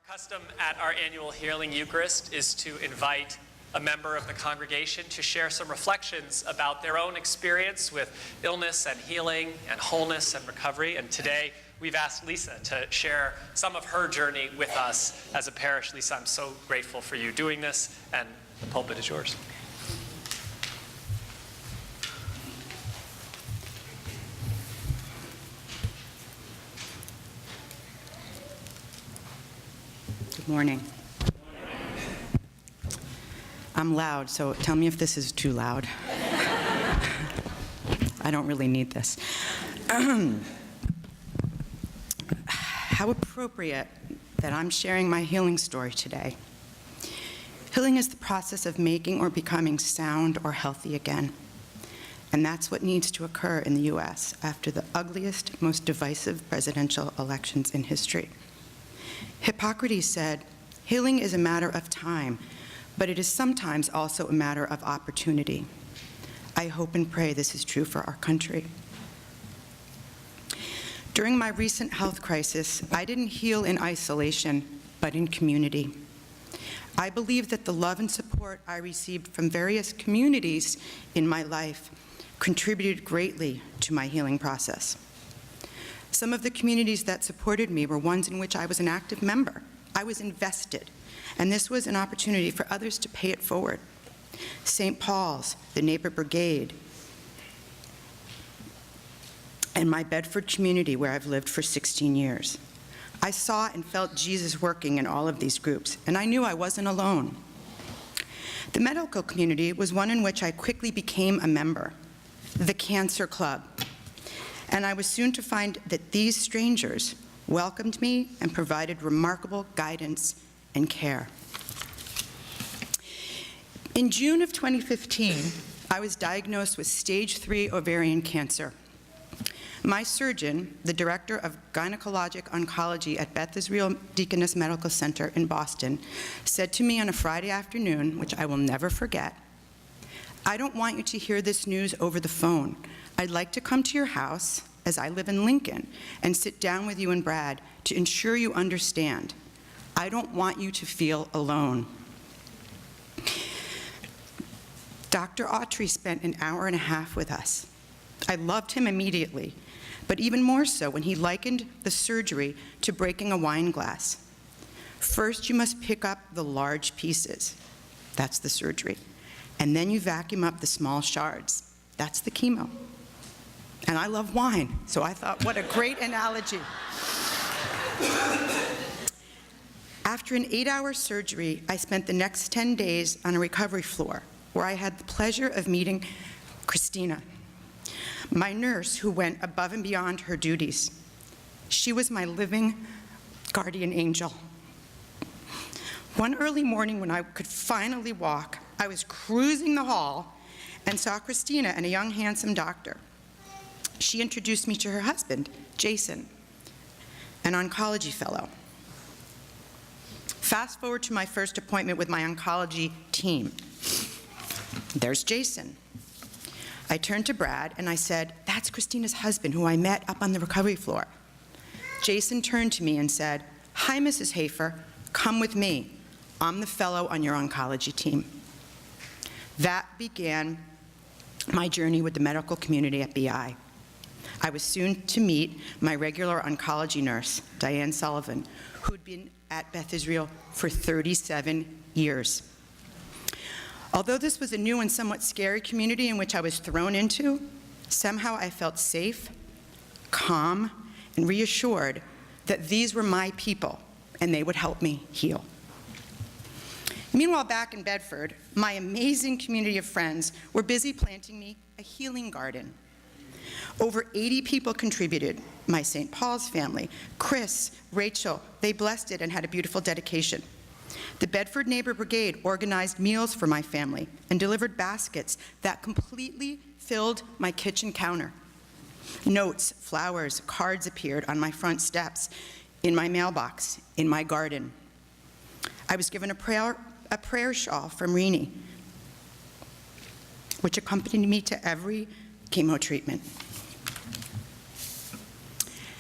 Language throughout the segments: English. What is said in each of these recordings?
Custom at our annual Healing Eucharist is to invite a member of the congregation to share some reflections about their own experience with illness and healing and wholeness and recovery. And today we've asked Lisa to share some of her journey with us as a parish. Lisa, I'm so grateful for you doing this, and the pulpit is yours. Good morning. I'm loud, so tell me if this is too loud. I don't really need this. How appropriate that I'm sharing my healing story today. Healing is the process of making or becoming sound or healthy again. And that's what needs to occur in the U.S. after the ugliest, most divisive presidential elections in history. Hippocrates said, "Healing is a matter of time, but it is sometimes also a matter of opportunity." I hope and pray this is true for our country. During my recent health crisis, I didn't heal in isolation, but in community. I believe that the love and support I received from various communities in my life contributed greatly to my healing process. Some of the communities that supported me were ones in which I was an active member. I was invested, and this was an opportunity for others to pay it forward. St. Paul's, the Neighbor Brigade, and my Bedford community where I've lived for 16 years. I saw and felt Jesus working in all of these groups, and I knew I wasn't alone. The medical community was one in which I quickly became a member, the Cancer Club. And I was soon to find that these strangers welcomed me and provided remarkable guidance and care. In June of 2015, I was diagnosed with stage 3 ovarian cancer. My surgeon, the director of gynecologic oncology at Beth Israel Deaconess Medical Center in Boston, said to me on a Friday afternoon, which I will never forget, "I don't want you to hear this news over the phone. I'd like to come to your house, as I live in Lincoln, and sit down with you and Brad to ensure you understand. I don't want you to feel alone." Dr. Autry spent an hour and a half with us. I loved him immediately, but even more so when he likened the surgery to breaking a wine glass. First, you must pick up the large pieces. That's the surgery. And then you vacuum up the small shards. That's the chemo. And I love wine, so I thought, what a great analogy. After an 8-hour surgery, I spent the next 10 days on a recovery floor where I had the pleasure of meeting Christina, my nurse who went above and beyond her duties. She was my living guardian angel. One early morning when I could finally walk, I was cruising the hall and saw Christina and a young, handsome doctor. She introduced me to her husband, Jason, an oncology fellow. Fast forward to my first appointment with my oncology team. There's Jason. I turned to Brad and I said, "That's Christina's husband who I met up on the recovery floor." Jason turned to me and said, "Hi, Mrs. Hafer, come with me. I'm the fellow on your oncology team." That began my journey with the medical community at BI. I was soon to meet my regular oncology nurse, Diane Sullivan, who'd been at Beth Israel for 37 years. Although this was a new and somewhat scary community in which I was thrown into, somehow I felt safe, calm, and reassured that these were my people and they would help me heal. Meanwhile, back in Bedford, my amazing community of friends were busy planting me a healing garden. Over 80 people contributed. My St. Paul's family, Chris, Rachel, they blessed it and had a beautiful dedication. The Bedford Neighbor Brigade organized meals for my family and delivered baskets that completely filled my kitchen counter. Notes, flowers, cards appeared on my front steps, in my mailbox, in my garden. I was given a prayer shawl from Rini, which accompanied me to every chemo treatment.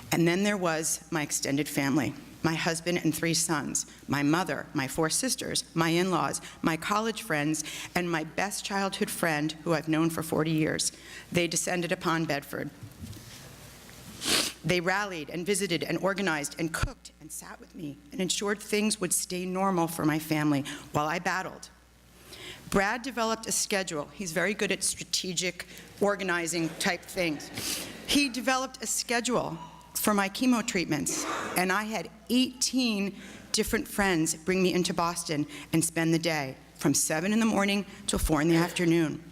And then there was my extended family. my husband and 3 sons, my mother, my 4 sisters, my in-laws, my college friends, and my best childhood friend who I've known for 40 years. They descended upon Bedford. They rallied and visited and organized and cooked and sat with me and ensured things would stay normal for my family while I battled. Brad developed a schedule. He's very good at strategic organizing type things. He developed a schedule for my chemo treatments, and I had 18 different friends bring me into Boston and spend the day from 7 in the morning till 4 in the afternoon.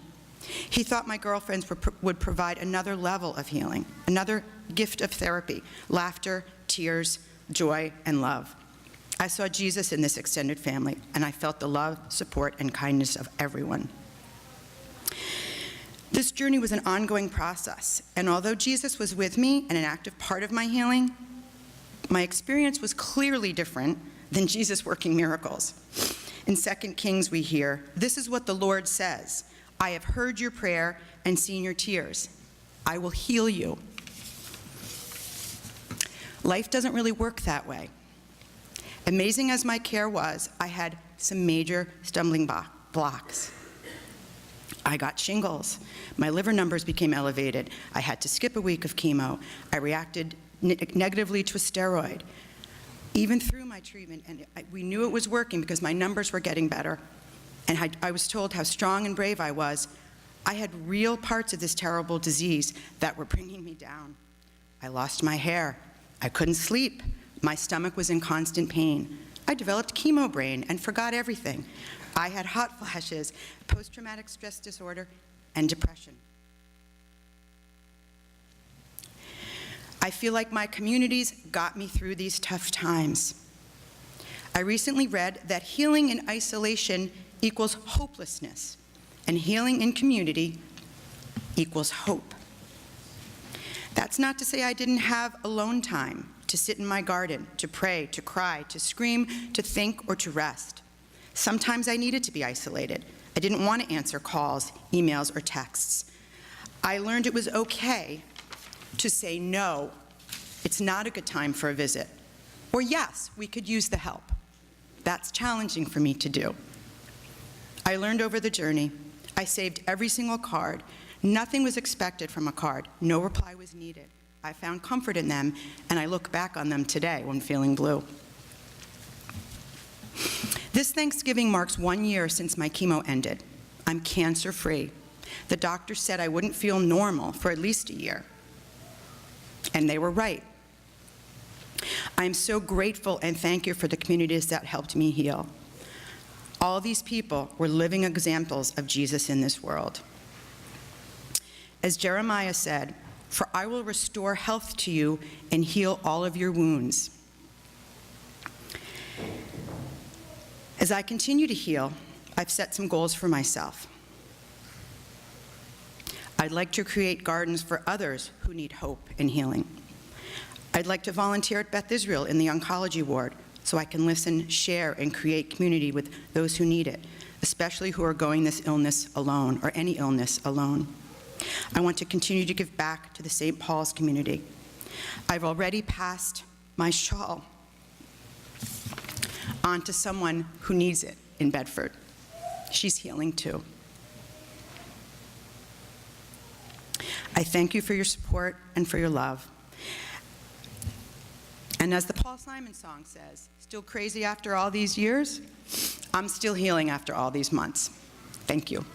He thought my girlfriends would provide another level of healing, another gift of therapy, laughter, tears, joy, and love. I saw Jesus in this extended family, and I felt the love, support, and kindness of everyone. This journey was an ongoing process, and although Jesus was with me and an active part of my healing, my experience was clearly different than Jesus working miracles. In 2 Kings we hear, "This is what the Lord says, I have heard your prayer and seen your tears. I will heal you." Life doesn't really work that way. Amazing as my care was, I had some major stumbling blocks. I got shingles. My liver numbers became elevated. I had to skip a week of chemo. I reacted negatively to a steroid. Even through my treatment, and we knew it was working because my numbers were getting better, and I was told how strong and brave I was, I had real parts of this terrible disease that were bringing me down. I lost my hair. I couldn't sleep. My stomach was in constant pain. I developed chemo brain and forgot everything. I had hot flashes, post-traumatic stress disorder, and depression. I feel like my communities got me through these tough times. I recently read that healing in isolation equals hopelessness, and healing in community equals hope. That's not to say I didn't have alone time to sit in my garden, to pray, to cry, to scream, to think, or to rest. Sometimes I needed to be isolated. I didn't want to answer calls, emails, or texts. I learned it was okay to say no, it's not a good time for a visit, or yes, we could use the help. That's challenging for me to do. I learned over the journey. I saved every single card. Nothing was expected from a card. No reply was needed. I found comfort in them, and I look back on them today when feeling blue. This Thanksgiving marks 1 year since my chemo ended. I'm cancer-free. The doctor said I wouldn't feel normal for at least a year. And they were right. I'm so grateful and thank you for the communities that helped me heal. All these people were living examples of Jesus in this world. As Jeremiah said, "For I will restore health to you and heal all of your wounds." As I continue to heal, I've set some goals for myself. I'd like to create gardens for others who need hope and healing. I'd like to volunteer at Beth Israel in the oncology ward so I can listen, share, and create community with those who need it, especially who are going this illness alone or any illness alone. I want to continue to give back to the St. Paul's community. I've already passed my shawl on to someone who needs it in Bedford. She's healing too. I thank you for your support and for your love. And as the Paul Simon song says, still crazy after all these years? I'm still healing after all these months. Thank you.